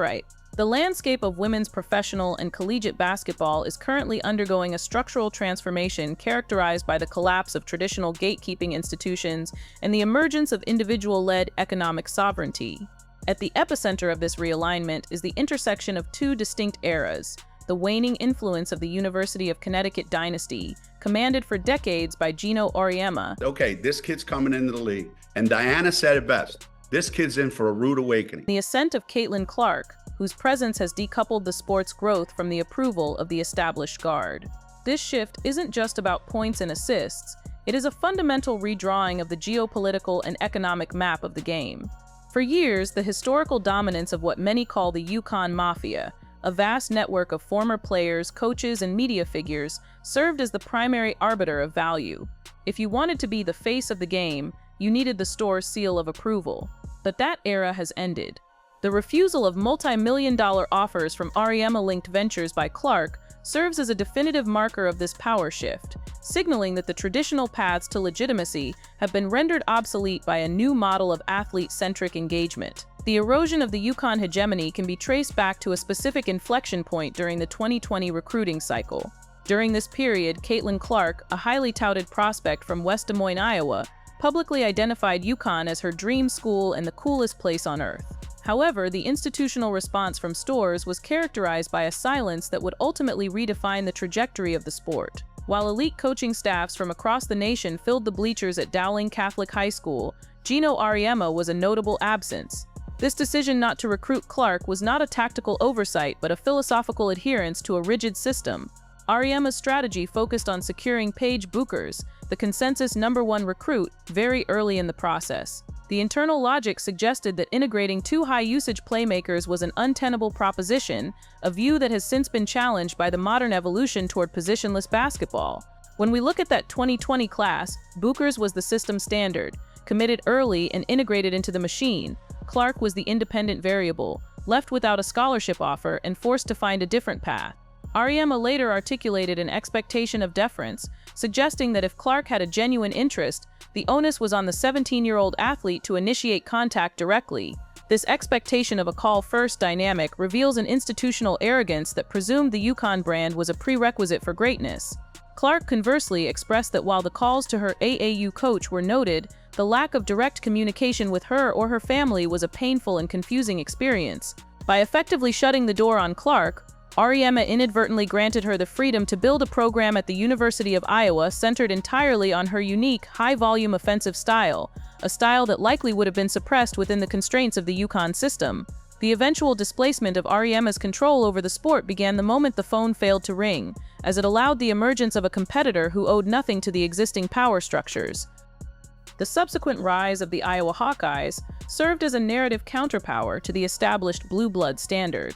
right. The landscape of women's professional and collegiate basketball is currently undergoing a structural transformation characterized by the collapse of traditional gatekeeping institutions and the emergence of individual-led economic sovereignty. At the epicenter of this realignment is the intersection of two distinct eras: the waning influence of the University of Connecticut dynasty, commanded for decades by Geno Auriemma. Okay, this kid's coming into the league, and Diana said it best. This kid's in for a rude awakening. The ascent of Caitlin Clark, whose presence has decoupled the sport's growth from the approval of the established guard. This shift isn't just about points and assists, it is a fundamental redrawing of the geopolitical and economic map of the game. For years, the historical dominance of what many call the UConn Mafia, a vast network of former players, coaches, and media figures, served as the primary arbiter of value. If you wanted to be the face of the game, you needed the store's seal of approval. But that era has ended. The refusal of multi-million-dollar offers from Auriemma-linked ventures by Clark serves as a definitive marker of this power shift, signaling that the traditional paths to legitimacy have been rendered obsolete by a new model of athlete-centric engagement. The erosion of the UConn hegemony can be traced back to a specific inflection point during the 2020 recruiting cycle. During this period, Caitlin Clark, a highly touted prospect from West Des Moines, Iowa, publicly identified UConn as her dream school and the coolest place on earth. However, the institutional response from stores was characterized by a silence that would ultimately redefine the trajectory of the sport. While elite coaching staffs from across the nation filled the bleachers at Dowling Catholic High School, Geno Auriemma was a notable absence. This decision not to recruit Clark was not a tactical oversight but a philosophical adherence to a rigid system. Auriemma's strategy focused on securing Paige Buchers, the consensus #1 recruit, very early in the process. The internal logic suggested that integrating two high-usage playmakers was an untenable proposition, a view that has since been challenged by the modern evolution toward positionless basketball. When we look at that 2020 class, Buchers was the system standard, committed early and integrated into the machine. Clark was the independent variable, left without a scholarship offer and forced to find a different path. Auriemma later articulated an expectation of deference, suggesting that if Clark had a genuine interest, the onus was on the 17-year-old athlete to initiate contact directly. This expectation of a call-first dynamic reveals an institutional arrogance that presumed the UConn brand was a prerequisite for greatness. Clark conversely expressed that while the calls to her AAU coach were noted, the lack of direct communication with her or her family was a painful and confusing experience. By effectively shutting the door on Clark, Auriemma inadvertently granted her the freedom to build a program at the University of Iowa centered entirely on her unique, high-volume offensive style, a style that likely would have been suppressed within the constraints of the UConn system. The eventual displacement of Auriemma's control over the sport began the moment the phone failed to ring, as it allowed the emergence of a competitor who owed nothing to the existing power structures. The subsequent rise of the Iowa Hawkeyes served as a narrative counterpower to the established blue blood standard.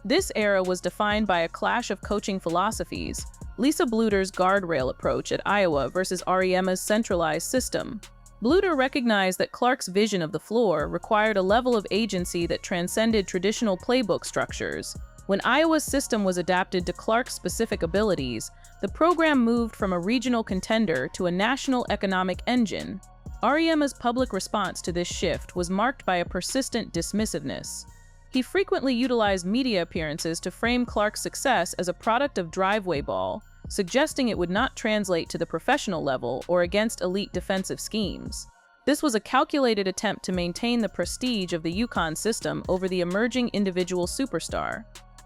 This era was defined by a clash of coaching philosophies: Lisa Bluder's guardrail approach at Iowa versus Auriemma's centralized system. Bluder recognized that Clark's vision of the floor required a level of agency that transcended traditional playbook structures. When Iowa's system was adapted to Clark's specific abilities, the program moved from a regional contender to a national economic engine. Auriemma's public response to this shift was marked by a persistent dismissiveness. He frequently utilized media appearances to frame Clark's success as a product of driveway ball, suggesting it would not translate to the professional level or against elite defensive schemes. This was a calculated attempt to maintain the prestige of the UConn system over the emerging individual superstar.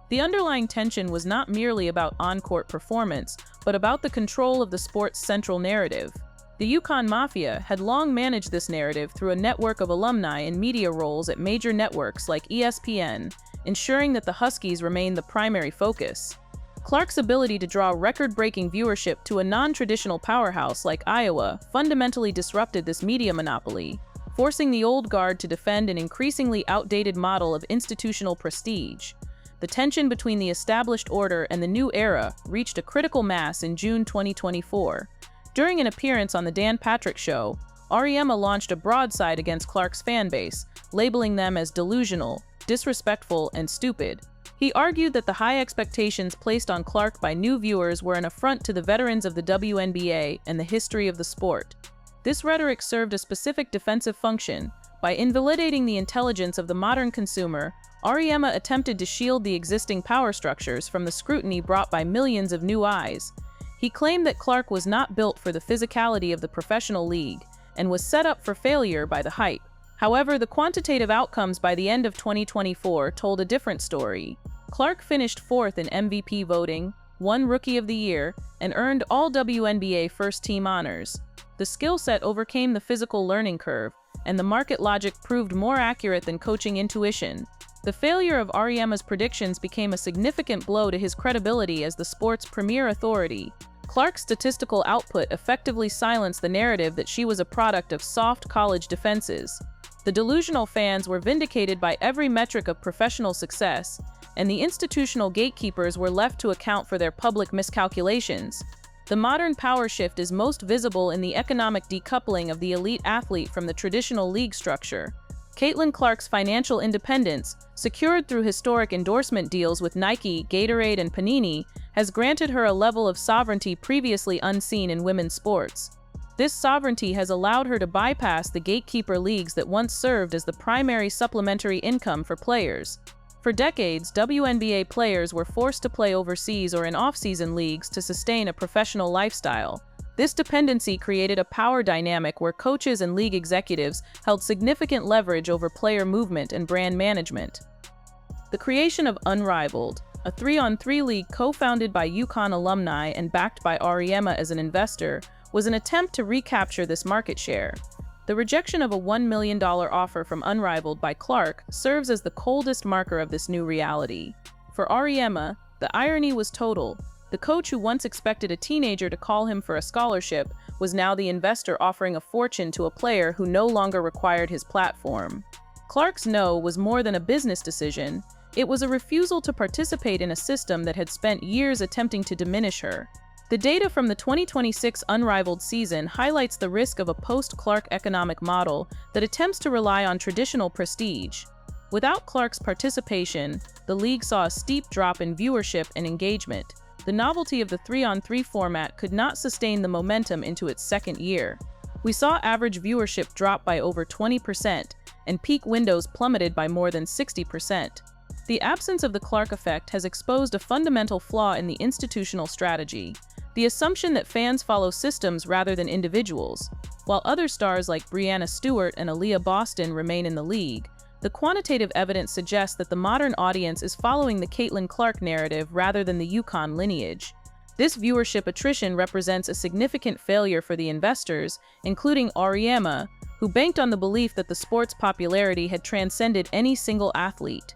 The underlying tension was not merely about on-court performance, but about the control of the sport's central narrative. The UConn Mafia had long managed this narrative through a network of alumni in media roles at major networks like ESPN, ensuring that the Huskies remained the primary focus. Clark's ability to draw record-breaking viewership to a non-traditional powerhouse like Iowa fundamentally disrupted this media monopoly, forcing the old guard to defend an increasingly outdated model of institutional prestige. The tension between the established order and the new era reached a critical mass in June 2024. During an appearance on The Dan Patrick Show, Auriemma launched a broadside against Clark's fanbase, labeling them as delusional, disrespectful, and stupid. He argued that the high expectations placed on Clark by new viewers were an affront to the veterans of the WNBA and the history of the sport. This rhetoric served a specific defensive function. By invalidating the intelligence of the modern consumer, Auriemma attempted to shield the existing power structures from the scrutiny brought by millions of new eyes. He claimed that Clark was not built for the physicality of the professional league and was set up for failure by the hype. However, the quantitative outcomes by the end of 2024 told a different story. Clark finished fourth in MVP voting, won Rookie of the Year, and earned all WNBA first-team honors. The skill set overcame the physical learning curve, and the market logic proved more accurate than coaching intuition. The failure of Auriemma's predictions became a significant blow to his credibility as the sport's premier authority. Clark's statistical output effectively silenced the narrative that she was a product of soft college defenses. The delusional fans were vindicated by every metric of professional success, and the institutional gatekeepers were left to account for their public miscalculations. The modern power shift is most visible in the economic decoupling of the elite athlete from the traditional league structure. Caitlin Clark's financial independence, secured through historic endorsement deals with Nike, Gatorade, and Panini, has granted her a level of sovereignty previously unseen in women's sports. This sovereignty has allowed her to bypass the gatekeeper leagues that once served as the primary supplementary income for players. For decades, WNBA players were forced to play overseas or in off-season leagues to sustain a professional lifestyle. This dependency created a power dynamic where coaches and league executives held significant leverage over player movement and brand management. The creation of Unrivaled, a 3-on-3 league co-founded by UConn alumni and backed by Auriemma as an investor, was an attempt to recapture this market share. The rejection of a $1 million offer from Unrivaled by Clark serves as the coldest marker of this new reality. For Auriemma, the irony was total. The coach who once expected a teenager to call him for a scholarship was now the investor offering a fortune to a player who no longer required his platform. Clark's no was more than a business decision. It was a refusal to participate in a system that had spent years attempting to diminish her. The data from the 2026 Unrivaled season highlights the risk of a post-Clark economic model that attempts to rely on traditional prestige. Without Clark's participation, the league saw a steep drop in viewership and engagement. The novelty of the 3-on-3 format could not sustain the momentum into its second year. We saw average viewership drop by over 20%, and peak windows plummeted by more than 60%. The absence of the Clark effect has exposed a fundamental flaw in the institutional strategy: the assumption that fans follow systems rather than individuals. While other stars like Breanna Stewart and Aaliyah Boston remain in the league, the quantitative evidence suggests that the modern audience is following the Caitlin Clark narrative rather than the UConn lineage. This viewership attrition represents a significant failure for the investors, including Auriemma, who banked on the belief that the sport's popularity had transcended any single athlete.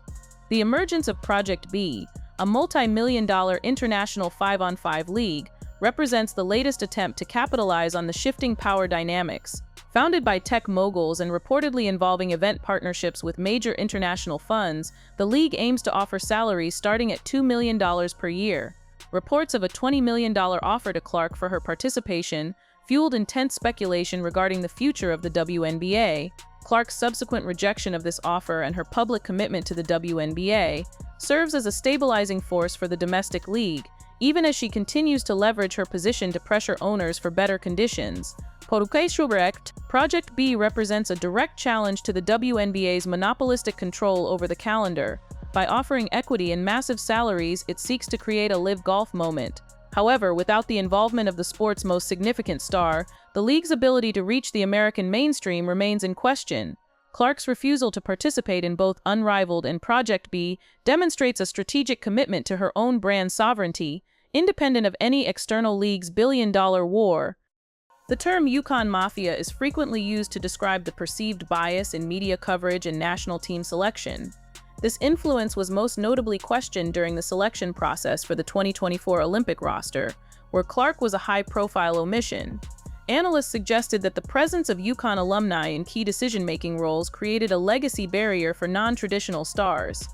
The emergence of Project B, a multi-million-dollar international 5-on-5 league, represents the latest attempt to capitalize on the shifting power dynamics. Founded by tech moguls and reportedly involving event partnerships with major international funds, the league aims to offer salaries starting at $2 million per year. Reports of a $20 million offer to Clark for her participation fueled intense speculation regarding the future of the WNBA. Clark's subsequent rejection of this offer and her public commitment to the WNBA serves as a stabilizing force for the domestic league, even as she continues to leverage her position to pressure owners for better conditions. Project B represents a direct challenge to the WNBA's monopolistic control over the calendar. By offering equity and massive salaries, it seeks to create a live golf moment. However, without the involvement of the sport's most significant star, the league's ability to reach the American mainstream remains in question. Clark's refusal to participate in both Unrivaled and Project B demonstrates a strategic commitment to her own brand sovereignty, independent of any external league's billion-dollar war. The term UConn Mafia is frequently used to describe the perceived bias in media coverage and national team selection. This influence was most notably questioned during the selection process for the 2024 Olympic roster, where Clark was a high-profile omission. Analysts suggested that the presence of UConn alumni in key decision-making roles created a legacy barrier for non-traditional stars.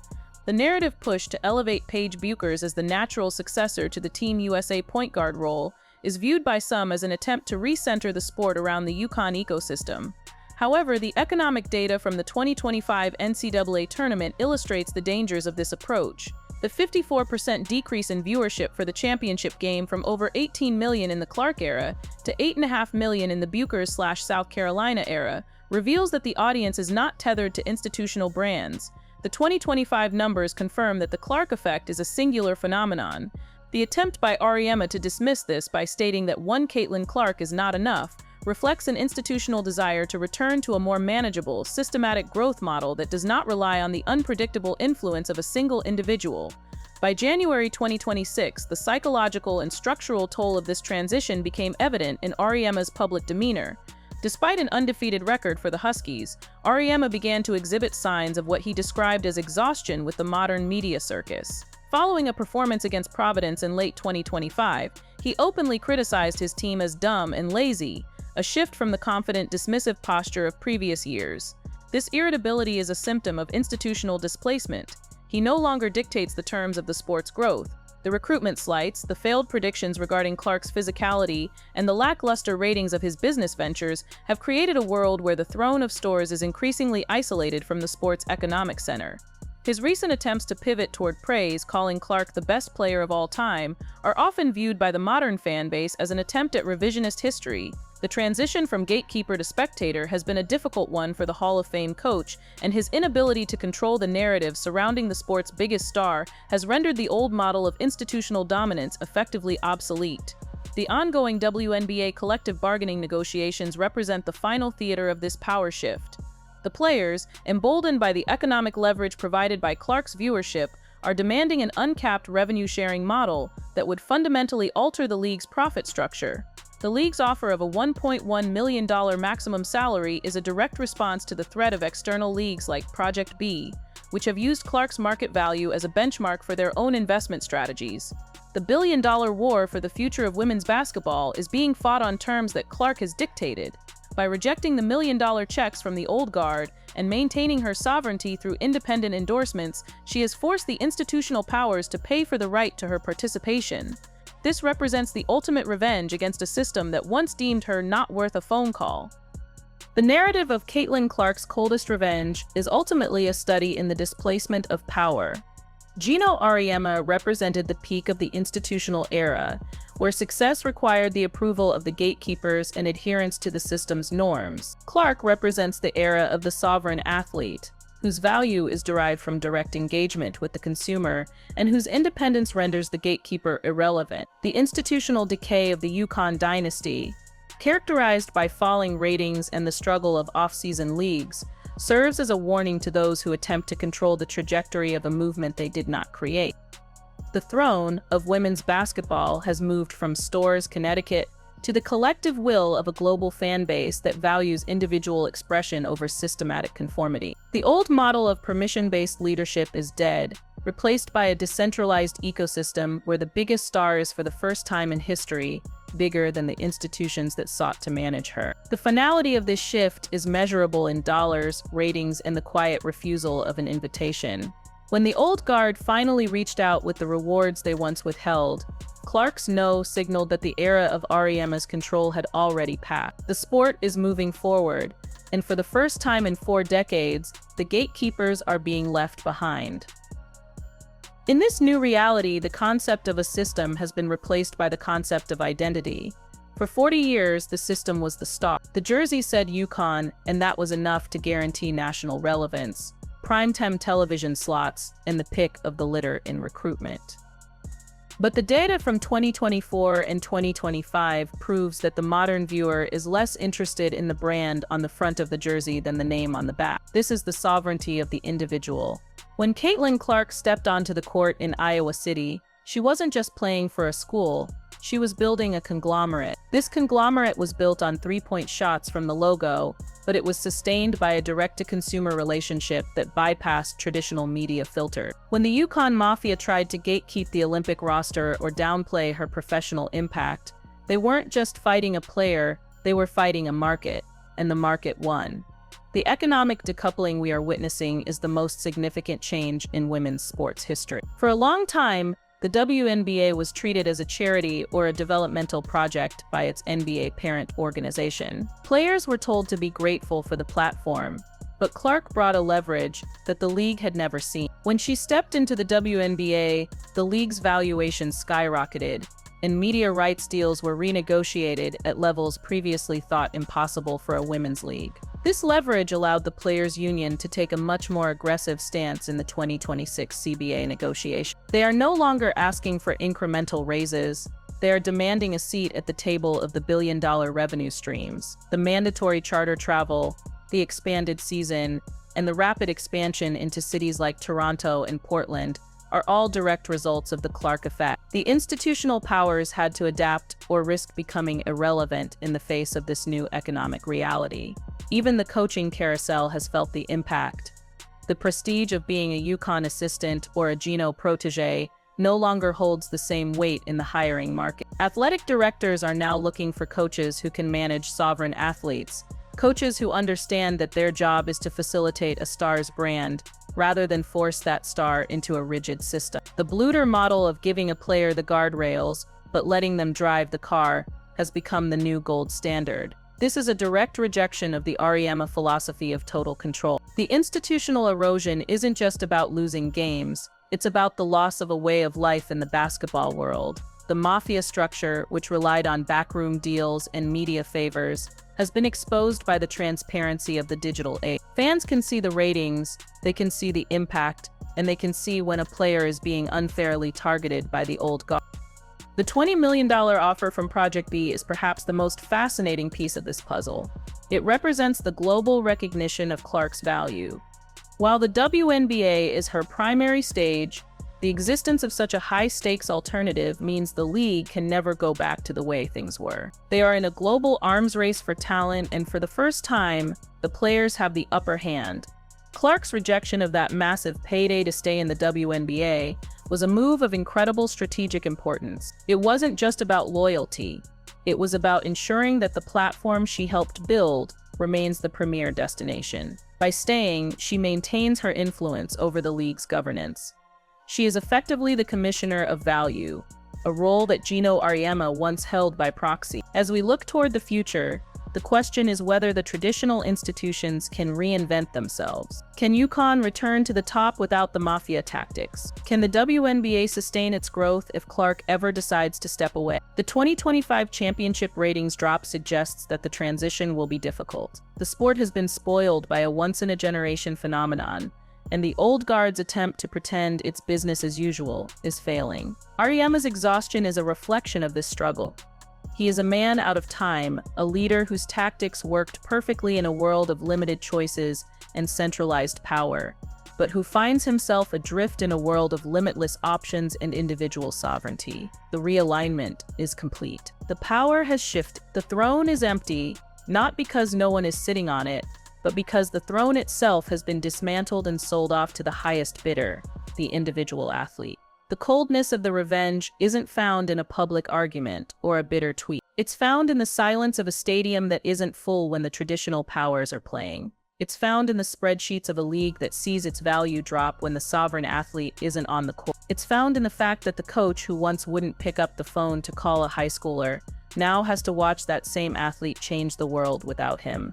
The narrative push to elevate Paige Bueckers as the natural successor to the Team USA point guard role is viewed by some as an attempt to recenter the sport around the UConn ecosystem. However, the economic data from the 2025 NCAA tournament illustrates the dangers of this approach. The 54% decrease in viewership for the championship game from over 18 million in the Clark era to 8.5 million in the Bueckers/South Carolina era reveals that the audience is not tethered to institutional brands. The 2025 numbers confirm that the Clark effect is a singular phenomenon. The attempt by Auriemma to dismiss this by stating that one Caitlin Clark is not enough reflects an institutional desire to return to a more manageable, systematic growth model that does not rely on the unpredictable influence of a single individual. By January 2026, the psychological and structural toll of this transition became evident in Auriemma's public demeanor. Despite an undefeated record for the Huskies, Auriemma began to exhibit signs of what he described as exhaustion with the modern media circus. Following a performance against Providence in late 2025, he openly criticized his team as dumb and lazy, a shift from the confident, dismissive posture of previous years. This irritability is a symptom of institutional displacement. He no longer dictates the terms of the sport's growth. The recruitment slights, the failed predictions regarding Clark's physicality, and the lackluster ratings of his business ventures have created a world where the throne of stores is increasingly isolated from the sport's economic center. His recent attempts to pivot toward praise, calling Clark the best player of all time, are often viewed by the modern fan base as an attempt at revisionist history. The transition from gatekeeper to spectator has been a difficult one for the Hall of Fame coach, and his inability to control the narrative surrounding the sport's biggest star has rendered the old model of institutional dominance effectively obsolete. The ongoing WNBA collective bargaining negotiations represent the final theater of this power shift. The players, emboldened by the economic leverage provided by Clark's viewership, are demanding an uncapped revenue-sharing model that would fundamentally alter the league's profit structure. The league's offer of a $1.1 million maximum salary is a direct response to the threat of external leagues like Project B, which have used Clark's market value as a benchmark for their own investment strategies. The billion-dollar war for the future of women's basketball is being fought on terms that Clark has dictated. By rejecting the million-dollar checks from the old guard and maintaining her sovereignty through independent endorsements, she has forced the institutional powers to pay for the right to her participation. This represents the ultimate revenge against a system that once deemed her not worth a phone call. The narrative of Caitlin Clark's coldest revenge is ultimately a study in the displacement of power. Geno Auriemma represented the peak of the institutional era, where success required the approval of the gatekeepers and adherence to the system's norms. Clark represents the era of the sovereign athlete, whose value is derived from direct engagement with the consumer and whose independence renders the gatekeeper irrelevant. The institutional decay of the UConn dynasty, characterized by falling ratings and the struggle of off-season leagues, serves as a warning to those who attempt to control the trajectory of a movement they did not create. The throne of women's basketball has moved from Storrs, Connecticut, to the collective will of a global fan base that values individual expression over systematic conformity. The old model of permission-based leadership is dead, replaced by a decentralized ecosystem where the biggest star is for the first time in history bigger than the institutions that sought to manage her. The finality of this shift is measurable in dollars, ratings, and the quiet refusal of an invitation. When the old guard finally reached out with the rewards they once withheld, Clark's no signaled that the era of Auriemma's control had already passed. The sport is moving forward, and for the first time in 4 decades, the gatekeepers are being left behind. In this new reality, the concept of a system has been replaced by the concept of identity. For 40 years, the system was the star. The jersey said UConn, and that was enough to guarantee national relevance, primetime television slots, and the pick of the litter in recruitment. But the data from 2024 and 2025 proves that the modern viewer is less interested in the brand on the front of the jersey than the name on the back. This is the sovereignty of the individual. When Caitlin Clark stepped onto the court in Iowa City, she wasn't just playing for a school, she was building a conglomerate. This conglomerate was built on 3-point shots from the logo, but it was sustained by a direct-to-consumer relationship that bypassed traditional media filters. When the UConn Mafia tried to gatekeep the Olympic roster or downplay her professional impact, they weren't just fighting a player, they were fighting a market, and the market won. The economic decoupling we are witnessing is the most significant change in women's sports history. For a long time, the WNBA was treated as a charity or a developmental project by its NBA parent organization. Players were told to be grateful for the platform, but Clark brought a leverage that the league had never seen. When she stepped into the WNBA, the league's valuation skyrocketed, and media rights deals were renegotiated at levels previously thought impossible for a women's league. This leverage allowed the players' union to take a much more aggressive stance in the 2026 CBA negotiation. They are no longer asking for incremental raises. They are demanding a seat at the table of the billion-dollar revenue streams. The mandatory charter travel, the expanded season, and the rapid expansion into cities like Toronto and Portland are all direct results of the Clark effect. The institutional powers had to adapt or risk becoming irrelevant in the face of this new economic reality. Even the coaching carousel has felt the impact. The prestige of being a UConn assistant or a Geno protege no longer holds the same weight in the hiring market. Athletic directors are now looking for coaches who can manage sovereign athletes, coaches who understand that their job is to facilitate a star's brand rather than force that star into a rigid system. The Bluter model of giving a player the guardrails but letting them drive the car has become the new gold standard. This is a direct rejection of the Auriemma philosophy of total control. The institutional erosion isn't just about losing games, it's about the loss of a way of life in the basketball world. The mafia structure, which relied on backroom deals and media favors, has been exposed by the transparency of the digital age. Fans can see the ratings, they can see the impact, and they can see when a player is being unfairly targeted by the old guard. The $20 million offer from Project B is perhaps the most fascinating piece of this puzzle. It represents the global recognition of Clark's value. While the WNBA is her primary stage, the existence of such a high-stakes alternative means the league can never go back to the way things were. They are in a global arms race for talent, and for the first time, the players have the upper hand. Clark's rejection of that massive payday to stay in the WNBA was a move of incredible strategic importance. It wasn't just about loyalty. It was about ensuring that the platform she helped build remains the premier destination. By staying, she maintains her influence over the league's governance. She is effectively the commissioner of value, a role that Geno Auriemma once held by proxy. As we look toward the future, the question is whether the traditional institutions can reinvent themselves. Can UConn return to the top without the mafia tactics? Can the WNBA sustain its growth if Clark ever decides to step away? The 2025 championship ratings drop suggests that the transition will be difficult. The sport has been spoiled by a once-in-a-generation phenomenon, and the old guard's attempt to pretend it's business as usual is failing. Auriemma's exhaustion is a reflection of this struggle. He is a man out of time, a leader whose tactics worked perfectly in a world of limited choices and centralized power, but who finds himself adrift in a world of limitless options and individual sovereignty. The realignment is complete. The power has shifted. The throne is empty, not because no one is sitting on it, but because the throne itself has been dismantled and sold off to the highest bidder, the individual athlete. The coldness of the revenge isn't found in a public argument or a bitter tweet. It's found in the silence of a stadium that isn't full when the traditional powers are playing. It's found in the spreadsheets of a league that sees its value drop when the sovereign athlete isn't on the court. It's found in the fact that the coach who once wouldn't pick up the phone to call a high schooler now has to watch that same athlete change the world without him.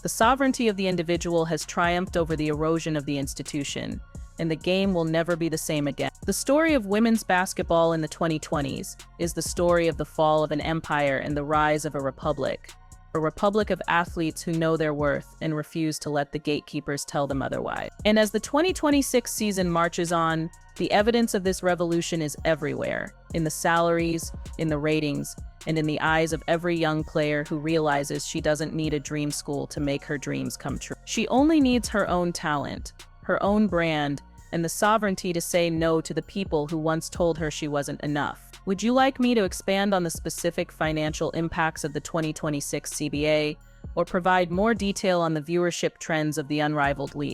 The sovereignty of the individual has triumphed over the erosion of the institution, and the game will never be the same again. The story of women's basketball in the 2020s is the story of the fall of an empire and the rise of a republic of athletes who know their worth and refuse to let the gatekeepers tell them otherwise. And as the 2026 season marches on, the evidence of this revolution is everywhere, in the salaries, in the ratings, and in the eyes of every young player who realizes she doesn't need a dream school to make her dreams come true. She only needs her own talent, her own brand, and the sovereignty to say no to the people who once told her she wasn't enough. Would you like me to expand on the specific financial impacts of the 2026 CBA, or provide more detail on the viewership trends of the Unrivaled League?